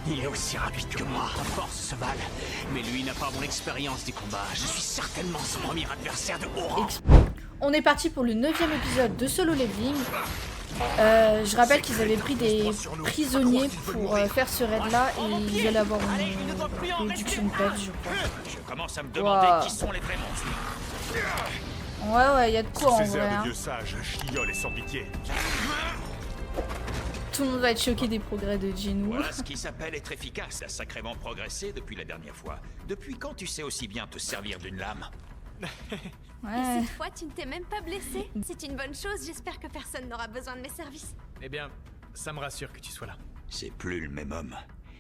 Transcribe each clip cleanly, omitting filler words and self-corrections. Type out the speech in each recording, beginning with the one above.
Il est aussi rapide que moi. Ta force se valent, mais lui n'a pas mon expérience du combat. Je suis certainement son premier adversaire de haut rang. On est parti pour le 9e épisode de Solo Leveling. Je rappelle qu'ils avaient pris des prisonniers pour faire ce raid là et ils allaient avoir une production pet, je crois. Je commence à me demander qui sont les vrais monstres. Ouais, y a de quoi en Ces vrai. airs Hein. de vieux sages, chioles et sans pitié. Tout le monde va être choqué des progrès de Jinwoo. Voilà ce qui s'appelle être efficace. T'as sacrément progressé depuis la dernière fois. Depuis quand tu sais aussi bien te servir d'une lame? Ouais. Et cette fois, tu ne t'es même pas blessé. C'est une bonne chose, j'espère que personne n'aura besoin de mes services. Eh bien, ça me rassure que tu sois là. C'est plus le même homme.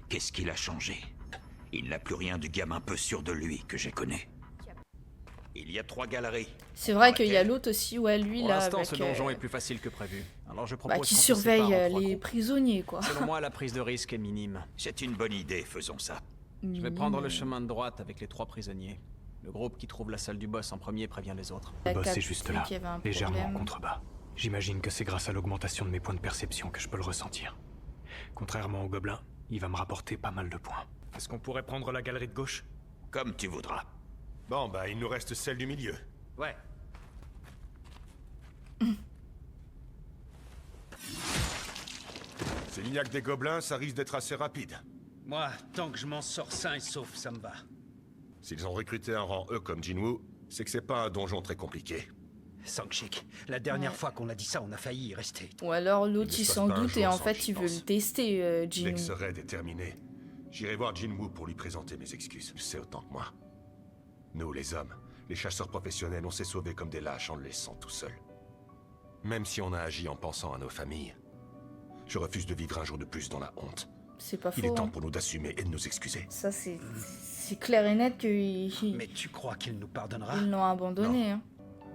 Qu'est-ce qu'il a changé? Il n'a plus rien du gamin peu sûr de lui que j'ai connu. Il y a 3 galeries. C'est vrai qu'il y a l'autre aussi, ouais, lui Pour là. l'instant, Avec, ce donjon est plus facile que prévu. Alors je propose bah, qui qu'on se surveille sépare en 3 les groupes. prisonniers, quoi. Selon moi, la prise de risque est minime. C'est une bonne idée, faisons ça. Je vais prendre le chemin de droite avec les 3 prisonniers. Le groupe qui trouve la salle du boss en premier prévient les autres. La Le boss quatre est juste qui là, avait un légèrement en problème. contrebas. J'imagine que c'est grâce à l'augmentation de mes points de perception que je peux le ressentir. Contrairement au gobelin, il va me rapporter pas mal de points. Est-ce qu'on pourrait prendre la galerie de gauche? Comme tu voudras. Bon, bah, il nous reste celle du milieu. Ouais. C'est l'ignac des gobelins, ça risque d'être assez rapide. Moi, tant que je m'en sors sain et sauf, ça me va. S'ils ont recruté un rang E comme Jinwoo, c'est que c'est pas un donjon très compliqué. Sangshik, la dernière Ouais. fois qu'on a dit ça, on a failli y rester. Ou alors l'autre Il il ne se s'en passe pas un doute et jour en sans fait j'y il veut pense. le tester, Dès que Jinwoo. ce raid est terminé, j'irai voir Jinwoo pour lui présenter mes excuses. Il sait autant que moi. Nous, les hommes, les chasseurs professionnels, on s'est sauvés comme des lâches en le laissant tout seul. Même si on a agi en pensant à nos familles, je refuse de vivre un jour de plus dans la honte. C'est pas Il est faux. temps Hein. pour nous d'assumer et de nous excuser. Ça c'est clair et net qu'ils Mais tu crois qu'il nous pardonnera? ils l'ont abandonné. Hein.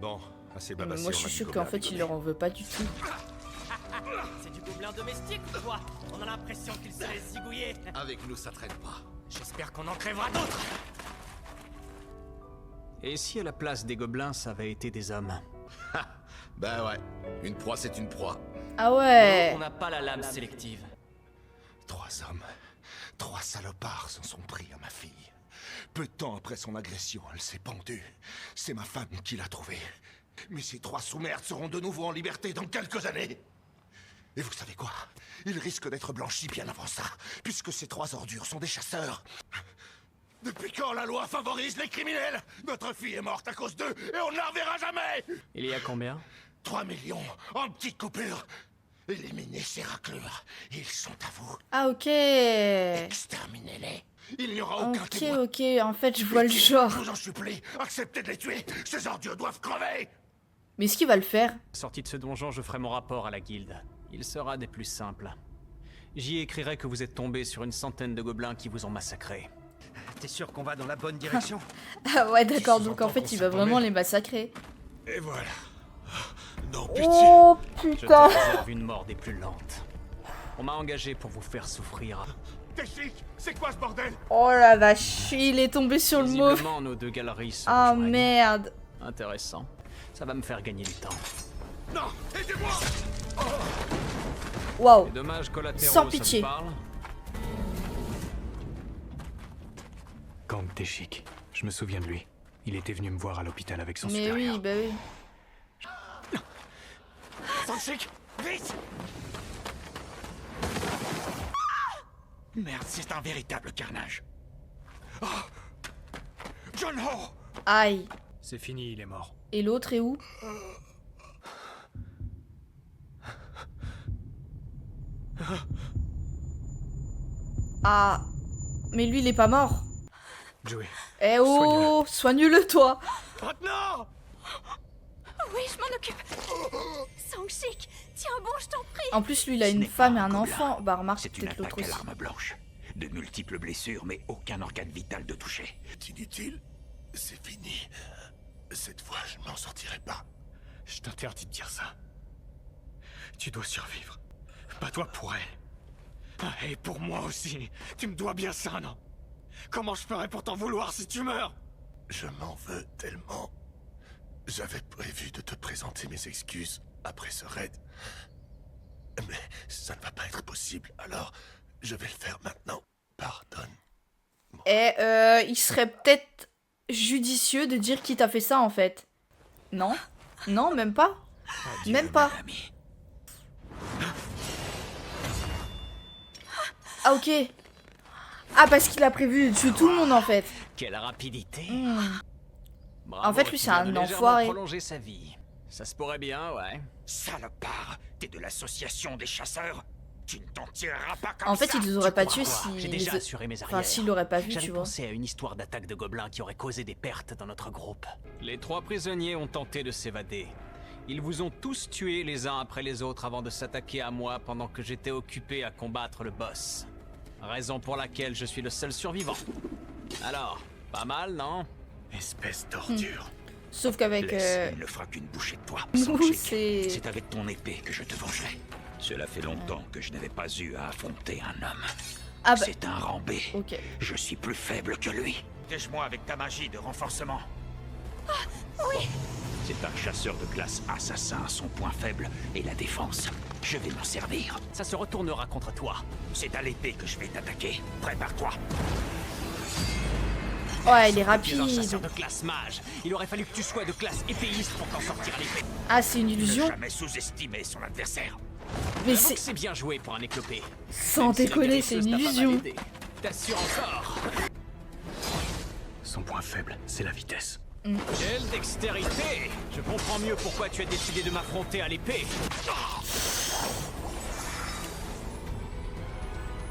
Bon, assez Mais babassé. moi je suis sûr qu'en fait il leur en veut pas du tout. C'est du gobelin domestique ou quoi? On a l'impression qu'il se laisse zigouiller. Avec nous, ça traîne pas. J'espère qu'on en crèvera d'autres. Et si à la place des gobelins, ça avait été des hommes? Ben ouais, une proie c'est une proie. Ah ouais. On n'a pas la lame sélective. 3 hommes, 3 salopards s'en sont pris à ma fille. Peu de temps après son agression, elle s'est pendue. C'est ma femme qui l'a trouvée. Mais ces 3 sous-merdes seront de nouveau en liberté dans quelques années. Et vous savez quoi? Ils risquent d'être blanchis bien avant ça, puisque ces 3 ordures sont des chasseurs. Depuis quand la loi favorise les criminels? Notre fille est morte à cause d'eux, et on ne la reverra jamais! Il y a combien? 3 millions en petites coupures. Éliminez ces raclures. Ils sont à vous. Ah ok. Exterminez-les. Il n'y aura aucun Ok, témoin. ok, en fait je vois le genre. Je vous en supplie, acceptez de les tuer. Ces ordures doivent crever. Mais est-ce qu'il va le faire? Sorti de ce donjon, je ferai mon rapport à la guilde. Il sera des plus simples. J'y écrirai que vous êtes tombé sur une centaine de gobelins qui vous ont massacré. T'es sûr qu'on va dans la bonne direction? Ah ouais d'accord, donc en sous-entend fait qu'on il va s'est vraiment paumé. les massacrer. Et voilà. Non, pitié. Oh Je te putain. réserve une mort des plus lentes. On m'a engagé pour vous faire souffrir. T'es chic. C'est quoi ce bordel? Oh la vache, il est tombé sur le mauve. Visiblement, nos 2 galeries se Ah rejoignent. merde. Intéressant. Ça va me faire gagner du temps. Non, aidez-moi. Waouh. Les dommages collatéraux, Sans ça pitié. te parle? Kang Tae-shik, je me souviens de lui. Il était venu me voir à l'hôpital avec son Mais supérieur. oui, bah oui. Sangshik, vite! Merde, c'est un véritable carnage. John Ho. Aïe. C'est fini, il est mort. Et l'autre est où? Ah. Mais lui il est pas mort. Joey. Eh oh, soigne-le toi. Maintenant. Oui, je m'en occupe. Sangshik, tiens bon, je t'en prie. En plus lui il a Ce une n'est femme et pas un un enfant. Bah remarque C'est une peut-être l'autre attaque à aussi. l'arme blanche. De multiples blessures, mais aucun organe vital de toucher. C'est inutile. C'est fini. Cette fois, je ne m'en sortirai pas. Je t'interdis de dire ça. Tu dois survivre. Bats-toi pour elle. Ah, et pour moi aussi. Tu me dois bien ça, non? Comment je ferais pour t'en vouloir si tu meurs? Je m'en veux tellement. J'avais prévu de te présenter mes excuses après ce raid. Mais ça ne va pas être possible, alors je vais le faire maintenant. pardonne. Et il serait peut-être judicieux de dire qui t'a fait ça en fait. Non? Non, même pas? Adieu, Même pas. mon ami. Ah ok. Ah parce qu'il a prévu de tuer tout le monde en fait. Quelle rapidité. En fait, lui, tu c'est viens un de légèrement enfoiré. prolonger sa vie. Ça se pourrait bien, ouais. Salopard, t'es de l'association des chasseurs? Tu ne t'en tireras pas comme En fait, ça. il les aurait pas tués Quoi, j'ai déjà assuré mes arrières. Enfin, s'il l'aurait pas vu, J'avais tu vois. pensé à une histoire d'attaque de gobelins qui aurait causé des pertes dans notre groupe. Les 3 prisonniers ont tenté de s'évader. Ils vous ont tous tués les uns après les autres avant de s'attaquer à moi pendant que j'étais occupé à combattre le boss. Raison pour laquelle je suis le seul survivant. Alors, pas mal, non? Espèce d'ordure. Sauf qu'avec... Laisse, il ne fera qu'une bouchée de toi. Nous, Sanshik. c'est... C'est avec ton épée que je te vengerai. Cela fait longtemps que je n'avais pas eu à affronter un homme. Ah bah... C'est un rambé. Ok. Je suis plus faible que lui. Protège-moi avec ta magie de renforcement. Oui. C'est un chasseur de classe assassin. Son point faible est la défense. Je vais m'en servir. Ça se retournera contre toi. C'est à l'épée que je vais t'attaquer. Prépare-toi. Ouais, il est Tu es un rapide. chasseur de classe mage. Il aurait fallu que tu sois de classe épéiste pour t'en sortir à l'épée. Ah, c'est une Ne illusion. jamais sous-estimer son adversaire. Mais J'avoue c'est... que c'est bien joué pour un éclopé. Sans Même si la déconner, c'est une guérisseuse t'a pas mal illusion. aidé. T'assures encore. Son point faible, c'est la vitesse. Quelle dextérité! Je comprends mieux pourquoi tu as décidé de m'affronter à l'épée.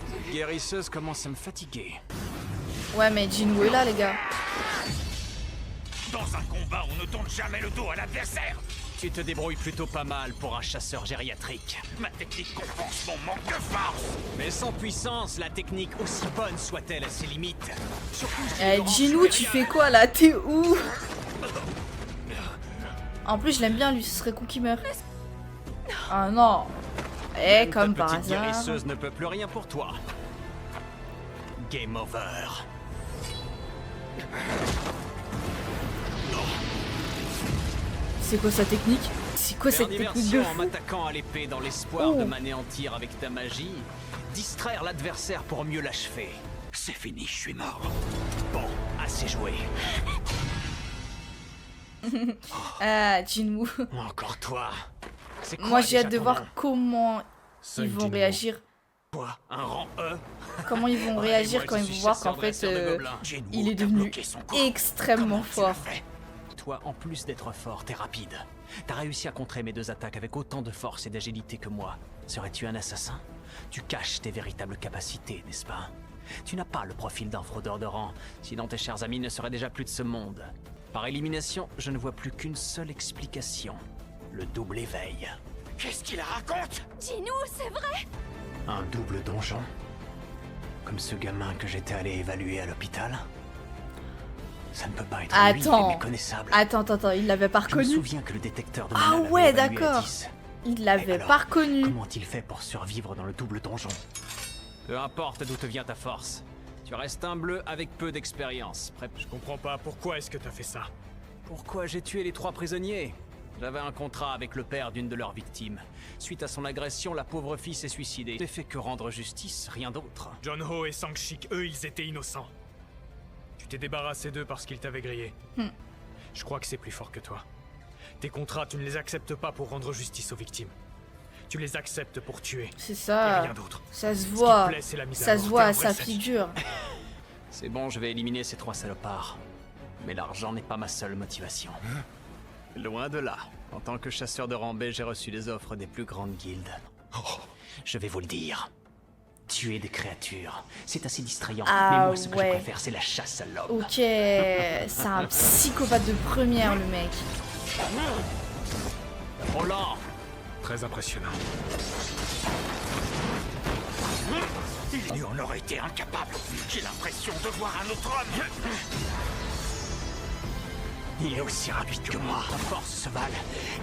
Cette guérisseuse commence à me fatiguer. Ouais, mais Jinwoo est là, les gars. Dans un combat, on ne tourne jamais le dos à l'adversaire. Tu te débrouilles plutôt pas mal pour un chasseur gériatrique. Ma technique compense mon manque de force. Mais sans puissance, la technique, aussi bonne soit-elle, à ses limites. Surtout si Eh, le rang Jinwoo, tu supérieur- fais quoi là? T'es où? En plus, je l'aime bien, lui, ce serait con qu'il meure. Ah non. Eh, Ta comme par petite hasard. guérisseuse ne peut plus rien pour toi. Game over. C'est quoi sa technique? C'est quoi cette Faire technique de diversion en fou? m'attaquant à l'épée dans l'espoir Oh. de m'anéantir avec ta magie, distraire l'adversaire pour mieux l'achever. C'est fini, je suis mort. Bon, assez joué. Ah, Jinwoo. Encore toi. C'est quoi Moi, j'ai déjà hâte de ton voir nom? comment Cinq ils vont Jinwoo. réagir. Quoi? Un rang E? Comment ils vont Ouais, réagir moi, quand je ils suis vont voir chasseur qu'en de la fait, serre de gobelins. Jinwoo il est t'a devenu bloqué son corps. extrêmement Comment tu fort. l'as fait? Toi, en plus d'être fort, t'es rapide. T'as réussi à contrer mes 2 attaques avec autant de force et d'agilité que moi. Serais-tu un assassin? Tu caches tes véritables capacités, n'est-ce pas? Tu n'as pas le profil d'un fraudeur de rang, sinon tes chers amis ne seraient déjà plus de ce monde. Par élimination, je ne vois plus qu'une seule explication. Le double éveil. Qu'est-ce qu'il raconte? Jinwoo, c'est vrai? Un double donjon? Comme ce gamin que j'étais allé évaluer à l'hôpital? Ça ne peut pas être lui, il est Attends. méconnaissable. Attends, il l'avait pas Je me reconnu. souviens que le détecteur de Ah mana l'avait ouais, évalué à d'accord. 10. Il Mais l'avait alors, pas reconnu. Comment il fait pour survivre dans le double donjon? Peu importe d'où te vient ta force. Tu restes un bleu avec peu d'expérience. Je comprends pas, pourquoi est-ce que t'as fait ça? Pourquoi j'ai tué les 3 prisonniers? J'avais un contrat avec le père d'une de leurs victimes. Suite à son agression, la pauvre fille s'est suicidée. J'ai fait que rendre justice, rien d'autre. John Ho et Sanshik, eux, ils étaient innocents. Tu t'es débarrassé d'eux parce qu'ils t'avaient grillé. Je crois que c'est plus fort que toi. Tes contrats, tu ne les acceptes pas pour rendre justice aux victimes. Tu les acceptes pour tuer. C'est Et ça. rien d'autre. Ça se Ce qui voit. te plaît, c'est la mise à Ça mort. se T'es voit un à vrai sa sadique. figure. C'est bon, je vais éliminer ces 3 salopards. Mais l'argent n'est pas ma seule motivation. Loin de là. En tant que chasseur de rambé, j'ai reçu des offres des plus grandes guildes. Je vais vous le dire. Tuer des créatures, c'est assez distrayant. Ah mais moi, ce que je ouais. préfère, c'est la chasse à l'homme. Ok, c'est un psychopathe de première, le mec. Oh là! Très impressionnant. Il en aurait été incapable. J'ai l'impression de voir un autre homme. Il est aussi rapide que moi. Ta force se valent.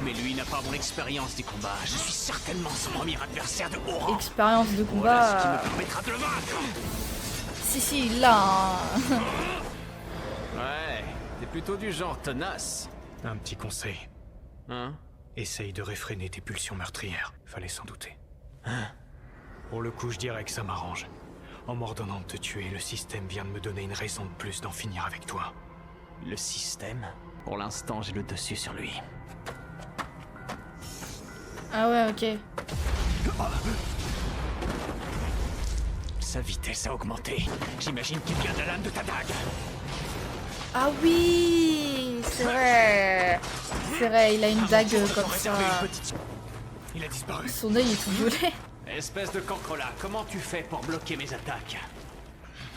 Mais lui n'a pas mon expérience du combat. Je suis certainement son premier adversaire de haut rang. Expérience de Voilà ce qui me combat. permettra de le vaincre. Si, il l'a. Hein. Ouais, t'es plutôt du genre tenace. Un petit conseil. Hein? Essaye de réfréner tes pulsions meurtrières. Fallait s'en douter. Pour le coup, je dirais que ça m'arrange. En m'ordonnant de te tuer, le système vient de me donner une raison de plus d'en finir avec toi. Le système? Pour l'instant, j'ai le dessus sur lui. Ah ouais, ok. Sa vitesse a augmenté. J'imagine qu'il vient de la lame de ta dague. Ah oui, c'est vrai. C'est vrai, il a une dague comme ça. Il a disparu. Son œil est tout violet. Espèce de cancrelat, comment tu fais pour bloquer mes attaques?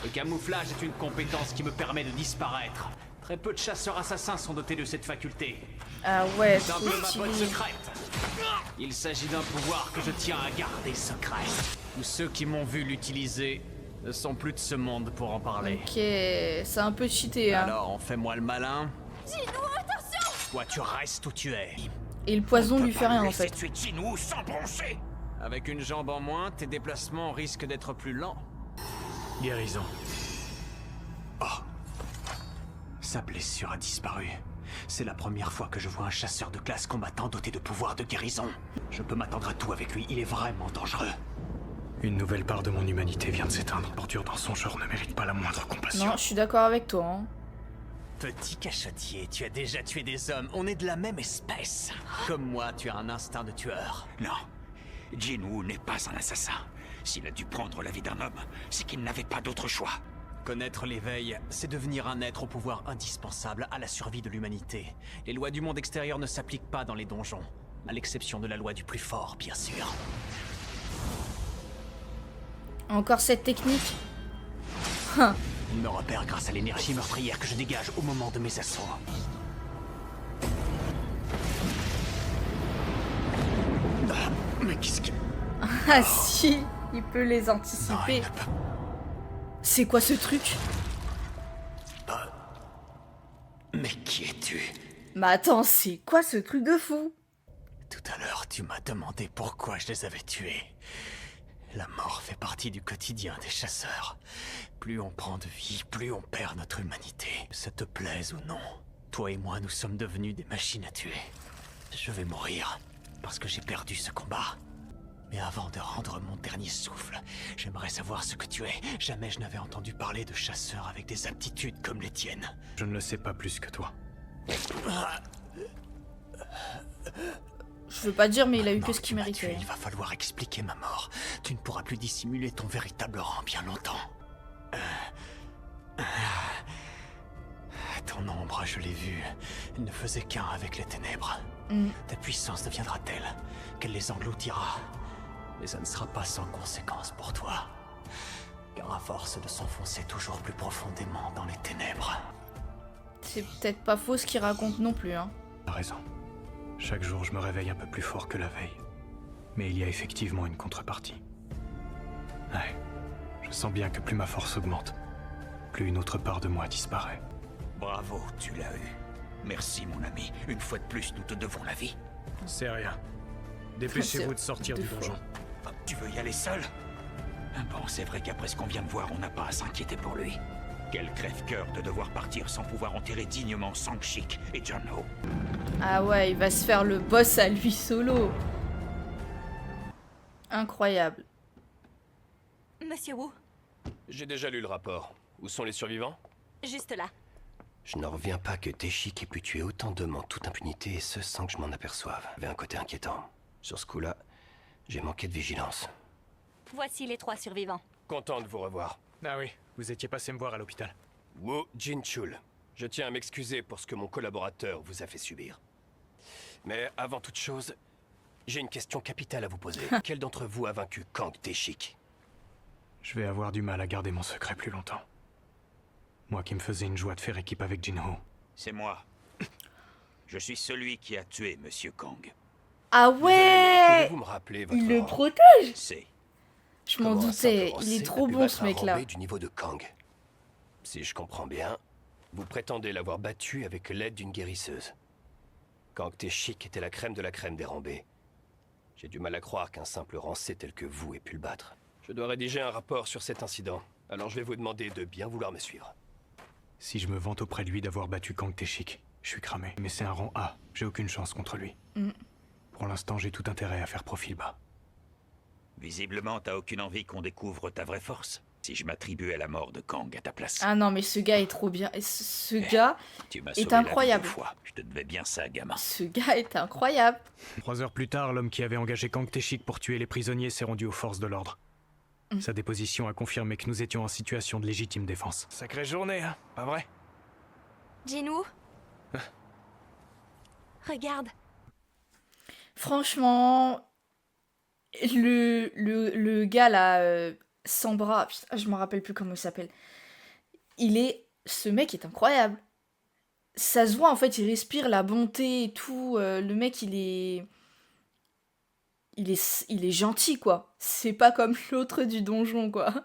Le camouflage est une compétence qui me permet de disparaître. Très peu de chasseurs assassins sont dotés de cette faculté. Ah ouais, C'est un trop peu ma botte stylé. secrète. Il s'agit d'un pouvoir que je tiens à garder secret. Tous ceux qui m'ont vu l'utiliser ne sont plus de ce monde pour en parler. Ok, c'est un peu cheaté, hein. Alors, on fait moi le malin. Jinwoo, attention! Toi, tu restes où tu es. Et le poison lui fait rien en fait. Tuer Jinwoo sans broncher. Avec une jambe en moins, tes déplacements risquent d'être plus lents. Guérison. Sa blessure a disparu. C'est la première fois que je vois un chasseur de classe combattant doté de pouvoirs de guérison. Je peux m'attendre à tout avec lui, il est vraiment dangereux. Une nouvelle part de mon humanité vient de s'éteindre. L'ordure dans son genre ne mérite pas la moindre compassion. Non, je suis d'accord avec toi, hein. Petit cachotier, tu as déjà tué des hommes, on est de la même espèce. Comme moi, tu as un instinct de tueur. Non, Jinwoo n'est pas un assassin. S'il a dû prendre la vie d'un homme, c'est qu'il n'avait pas d'autre choix. Connaître l'éveil, c'est devenir un être au pouvoir indispensable à la survie de l'humanité. Les lois du monde extérieur ne s'appliquent pas dans les donjons, à l'exception de la loi du plus fort, bien sûr. Encore cette technique. Il me repère grâce à l'énergie meurtrière que je dégage au moment de mes assauts. Mais qu'est-ce que... Ah si, il peut les anticiper. C'est quoi ce truc? Mais qui es-tu? Mais attends, c'est quoi ce truc de fou? Tout à l'heure, tu m'as demandé pourquoi je les avais tués. La mort fait partie du quotidien des chasseurs. Plus on prend de vie, plus on perd notre humanité. Que ça te plaise ou non, toi et moi, nous sommes devenus des machines à tuer. Je vais mourir, parce que j'ai perdu ce combat. Mais avant de rendre mon dernier souffle, j'aimerais savoir ce que tu es. Jamais je n'avais entendu parler de chasseurs avec des aptitudes comme les tiennes. Je ne le sais pas plus que toi. Je veux pas dire, mais il a eu que Maintenant ce tu qu'il m'as méritait. tué, il va falloir expliquer ma mort. Tu ne pourras plus dissimuler ton véritable rang bien longtemps. Ton ombre, je l'ai vue. Elle ne faisait qu'un avec les ténèbres. Ta puissance deviendra telle qu'elle les engloutira. Mais ça ne sera pas sans conséquence pour toi. Car à force de s'enfoncer toujours plus profondément dans les ténèbres... C'est peut-être pas faux ce qu'il raconte non plus, hein. T'as raison. Chaque jour, je me réveille un peu plus fort que la veille. Mais il y a effectivement une contrepartie. Ouais. Je sens bien que plus ma force augmente, plus une autre part de moi disparaît. Bravo, tu l'as eu. Merci, mon ami. Une fois de plus, nous te devons la vie. C'est rien. Dépêchez-vous de sortir du donjon. Ah, tu veux y aller seul? Bon, c'est vrai qu'après ce qu'on vient de voir, on n'a pas à s'inquiéter pour lui. Quel crève-cœur de devoir partir sans pouvoir enterrer dignement Sang-Shik et Junho. Ah ouais, il va se faire le boss à lui solo. Incroyable. Monsieur Wu, J'ai déjà lu le rapport. Où sont les survivants? juste là. Je n'en reviens pas que Te-Shik ait pu tuer autant d'hommes en toute impunité et ce sans que je m'en aperçoive. Il y avait un côté inquiétant. Sur ce coup-là, j'ai manqué de vigilance. Voici les 3 survivants. Content de vous revoir. Ah oui, vous étiez passé me voir à l'hôpital. Wu Jinchul. Je tiens à m'excuser pour ce que mon collaborateur vous a fait subir. Mais avant toute chose, j'ai une question capitale à vous poser. Quel d'entre vous a vaincu Kang Te-Shik? Je vais avoir du mal à garder mon secret plus longtemps. Moi qui me faisais une joie de faire équipe avec Jinho. C'est moi. Je suis celui qui a tué Monsieur Kang. Ah ouais, Pouvez-vous me rappeler votre il le rang? protège. C'est... Je m'en Comment un doutais, simple il est Rossé trop a pu bon battre ce un mec-là. Rambé du niveau de Kang. Si je comprends bien, Vous prétendez l'avoir battu avec l'aide d'une guérisseuse. Kang Te-Shik était la crème de la crème des Rambés. J'ai du mal à croire qu'un simple rancé tel que vous ait pu le battre. Je dois rédiger un rapport sur cet incident, alors je vais vous demander de bien vouloir me suivre. Si je me vante auprès de lui d'avoir battu Kang Te-Shik, je suis cramé. Mais c'est un rang A, j'ai aucune chance contre lui. Pour l'instant, j'ai tout intérêt à faire profil bas. Visiblement, t'as aucune envie qu'on découvre ta vraie force. Si je m'attribuais la mort de Kang à ta place. Ah non, mais ce gars est trop bien. Ce gars Tu m'as est sauvé la vie incroyable. 2 fois. Je te devais bien ça, gamin. Ce gars est incroyable. 3 heures plus tard, l'homme qui avait engagé Kang Teshik pour tuer les prisonniers s'est rendu aux forces de l'ordre. Sa déposition a confirmé que nous étions en situation de légitime défense. Sacrée journée, hein, pas vrai? Jinwoo? Regarde. Franchement, le gars là, sans bras, putain, je me rappelle plus comment il s'appelle. Ce mec est incroyable. Ça se voit en fait, il respire la bonté et tout. Le mec, il est gentil quoi. C'est pas comme l'autre du donjon quoi.